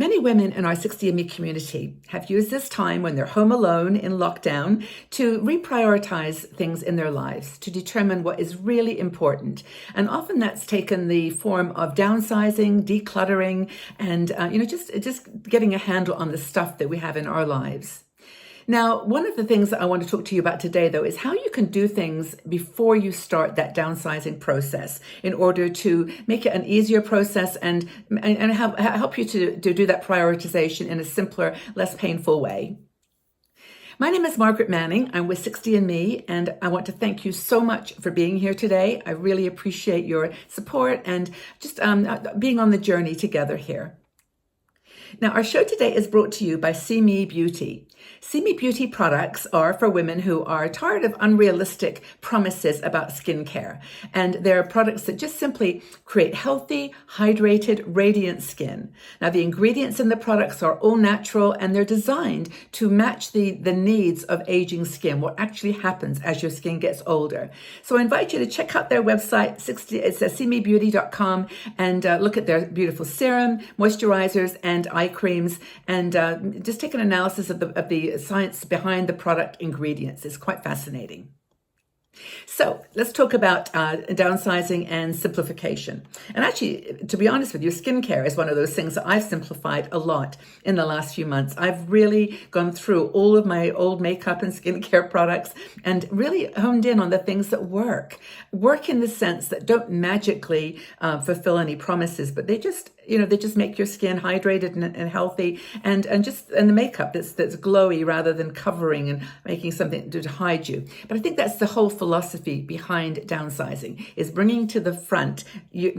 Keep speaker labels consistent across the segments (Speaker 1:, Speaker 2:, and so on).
Speaker 1: Many women in our 60andMe community have used this time when they're home alone in lockdown to reprioritize things in their lives, to determine what is really important. And often that's taken the form of downsizing, decluttering, and just getting a handle on the stuff that we have in our lives. Now, one of the things that I want to talk to you about today, though, is how you can do things before you start that downsizing process in order to make it an easier process and help you to do that prioritization in a simpler, less painful way. My name is Margaret Manning. I'm with 60andMe, and I want to thank you so much for being here today. I really appreciate your support and just being on the journey together here. Now, our show today is brought to you by See Me Beauty. See Me Beauty products are for women who are tired of unrealistic promises about skincare. And they're products that just simply create healthy, hydrated, radiant skin. Now, the ingredients in the products are all natural and they're designed to match the needs of aging skin, what actually happens as your skin gets older. So I invite you to check out their website, it's seemebeauty.com, and look at their beautiful serum, moisturizers, and eye creams, and just take an analysis of the science behind the product ingredients. It's quite fascinating. So let's talk about downsizing and simplification. And actually, to be honest with you, skincare is one of those things that I've simplified a lot in the last few months. I've really gone through all of my old makeup and skincare products and really honed in on the things that work in the sense that don't magically fulfill any promises, but they just make your skin hydrated and healthy, and the makeup that's glowy rather than covering and making something to hide you. But I think that's the whole philosophy behind downsizing, is bringing to the front, who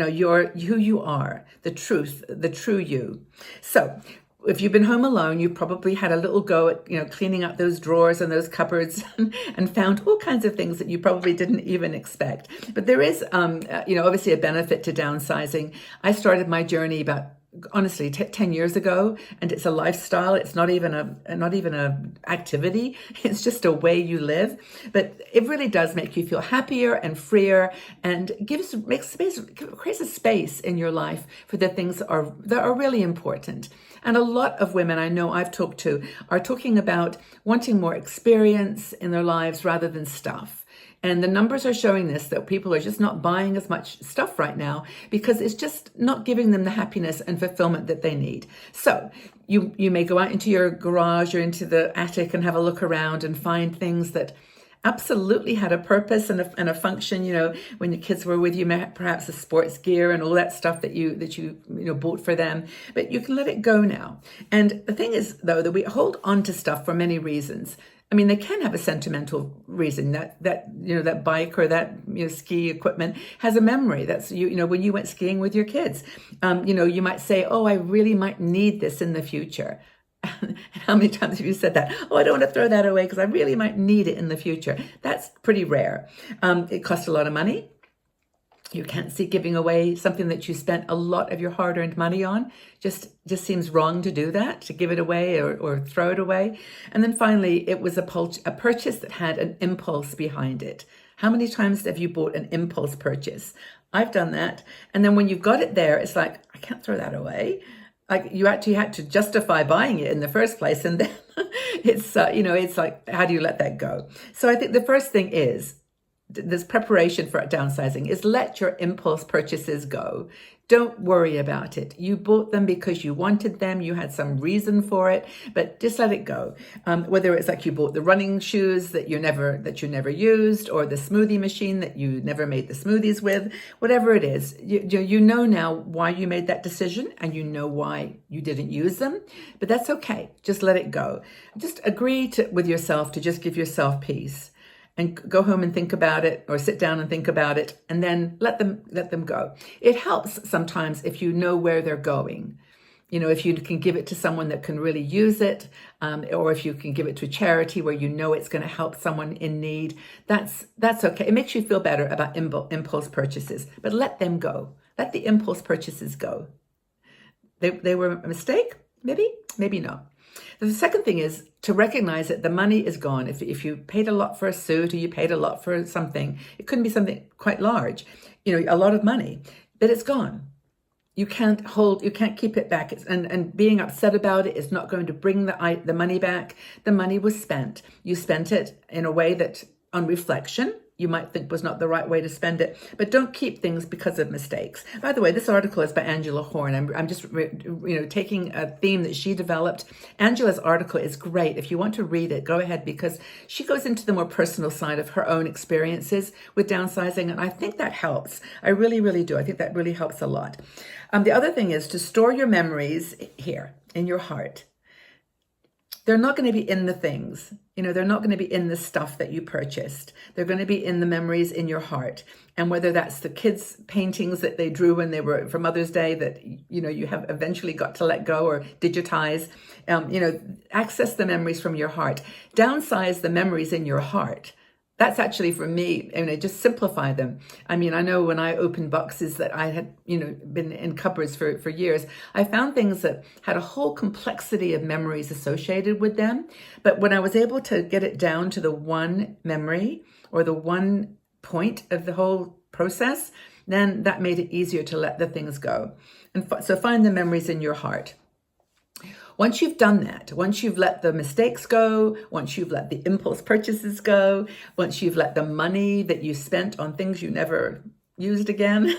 Speaker 1: you are, the truth, the true you. So if you've been home alone, you probably had a little go at, cleaning up those drawers and those cupboards and found all kinds of things that you probably didn't even expect. But there is, obviously a benefit to downsizing. I started my journey about, honestly, 10 years ago, and it's a lifestyle. It's not even a activity. It's just a way you live. But it really does make you feel happier and freer, and creates a space in your life for the things that are really important. And a lot of women I know I've talked to are talking about wanting more experience in their lives rather than stuff. And the numbers are showing this, that people are just not buying as much stuff right now because it's just not giving them the happiness and fulfillment that they need. So you may go out into your garage or into the attic and have a look around and find things that absolutely had a purpose and a function, when your kids were with you, perhaps the sports gear and all that stuff that you bought for them, but you can let it go now. And the thing is, though, that we hold on to stuff for many reasons. I mean, they can have a sentimental reason that bike or that ski equipment has a memory. That's when you went skiing with your kids. You might say, "Oh, I really might need this in the future." How many times have you said that? "Oh, I don't want to throw that away because I really might need it in the future." That's pretty rare. It costs a lot of money. You can't see giving away something that you spent a lot of your hard-earned money on. Just seems wrong to do that, to give it away or throw it away. And then finally, it was a purchase that had an impulse behind it. How many times have you bought an impulse purchase? I've done that. And then when you've got it there, it's like, I can't throw that away. Like, you actually had to justify buying it in the first place. And then it's like, how do you let that go? So I think the first thing is, this preparation for downsizing is let your impulse purchases go. Don't worry about it. You bought them because you wanted them. You had some reason for it, but just let it go. Whether it's like you bought the running shoes that you never used, or the smoothie machine that you never made the smoothies with, whatever it is, you know now why you made that decision, and you know why you didn't use them. But that's okay. Just let it go. Just agree with yourself to just give yourself peace. And go home and think about it, or sit down and think about it, and then let them go. It helps sometimes if you know where they're going. If you can give it to someone that can really use it, or if you can give it to a charity where it's going to help someone in need, that's okay. It makes you feel better about impulse purchases, but let them go. Let the impulse purchases go. They were a mistake? Maybe not. The second thing is to recognize that the money is gone. If you paid a lot for a suit, or you paid a lot for something, it couldn't be something quite large, a lot of money, but it's gone. You can't keep it back. And being upset about it is not going to bring the money back. The money was spent. You spent it in a way that, on reflection, you might think was not the right way to spend it, but don't keep things because of mistakes. By the way, this article is by Angela Horn. I'm just taking a theme that she developed. Angela's article is great. If you want to read it, go ahead, because she goes into the more personal side of her own experiences with downsizing, and I think that helps. I really, really do. I think that really helps a lot. The other thing is to store your memories here in your heart. They're not going to be in the things, they're not going to be in the stuff that you purchased. They're going to be in the memories in your heart. And whether that's the kids' paintings that they drew when they were for Mother's Day that, you have eventually got to let go or digitize, access the memories from your heart. Downsize the memories in your heart. That's actually, for me, just simplify them. I know when I opened boxes that I had, been in cupboards for years, I found things that had a whole complexity of memories associated with them. But when I was able to get it down to the one memory or the one point of the whole process, then that made it easier to let the things go. And so find the memories in your heart. Once you've done that, once you've let the mistakes go, once you've let the impulse purchases go, once you've let the money that you spent on things you never used again,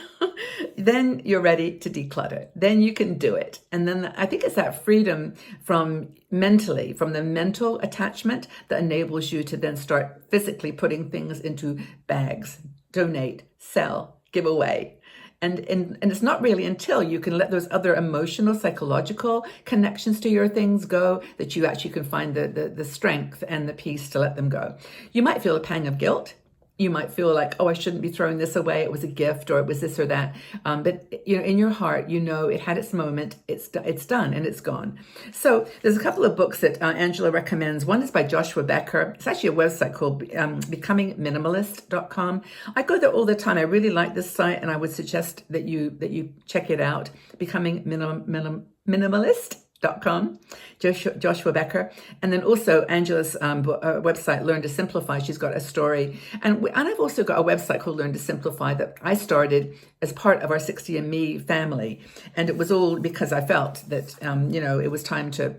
Speaker 1: then you're ready to declutter. Then you can do it. And then I think it's that freedom from the mental attachment that enables you to then start physically putting things into bags, donate, sell, give away. And it's not really until you can let those other emotional, psychological connections to your things go that you actually can find the strength and the peace to let them go. You might feel a pang of guilt. You might feel like, oh, I shouldn't be throwing this away. It was a gift, or it was this or that. But in your heart, it had its moment. It's done and it's gone. So there's a couple of books that Angela recommends. One is by Joshua Becker. It's actually a website called becomingminimalist.com. I go there all the time. I really like this site, and I would suggest that you check it out. Becomingminimalist.com, Joshua Becker. And then also Angela's website, Learn to Simplify. She's got a story. And I've also got a website called Learn to Simplify that I started as part of our 60&Me family. And it was all because I felt that, it was time to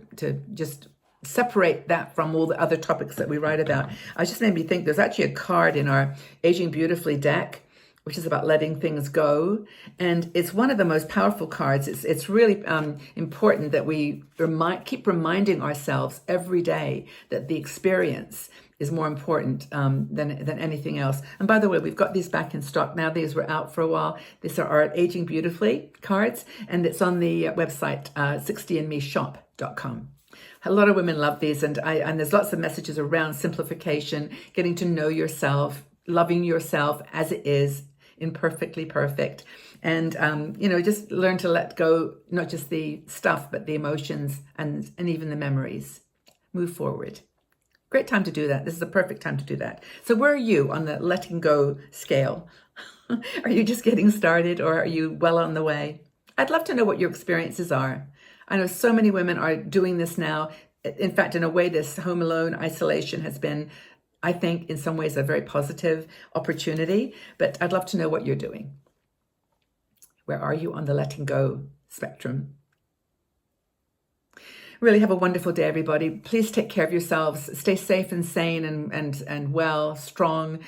Speaker 1: just separate that from all the other topics that we write about. I just made me think there's actually a card in our Aging Beautifully deck, which is about letting things go. And it's one of the most powerful cards. It's really important that we keep reminding ourselves every day that the experience is more important than anything else. And by the way, we've got these back in stock now. These were out for a while. These are our Aging Beautifully cards, and it's on the website 60andmeshop.com. A lot of women love these, and there's lots of messages around simplification, getting to know yourself, loving yourself as it is, imperfectly perfect, and just learn to let go, not just the stuff, but the emotions and even the memories. Move forward. Great time to do that. This is the perfect time to do that. So where are you on the letting go scale? Are you just getting started, or are you well on the way? I'd love to know what your experiences are. I know so many women are doing this now. In fact, in a way, this home alone isolation has been, I think, in some ways, a very positive opportunity, but I'd love to know what you're doing. Where are you on the letting go spectrum? Really have a wonderful day, everybody. Please take care of yourselves. Stay safe and sane and well, strong.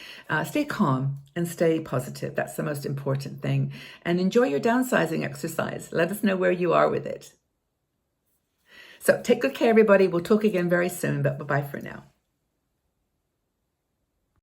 Speaker 1: Stay calm and stay positive. That's the most important thing. And enjoy your downsizing exercise. Let us know where you are with it. So take good care, everybody. We'll talk again very soon, but bye-bye for now.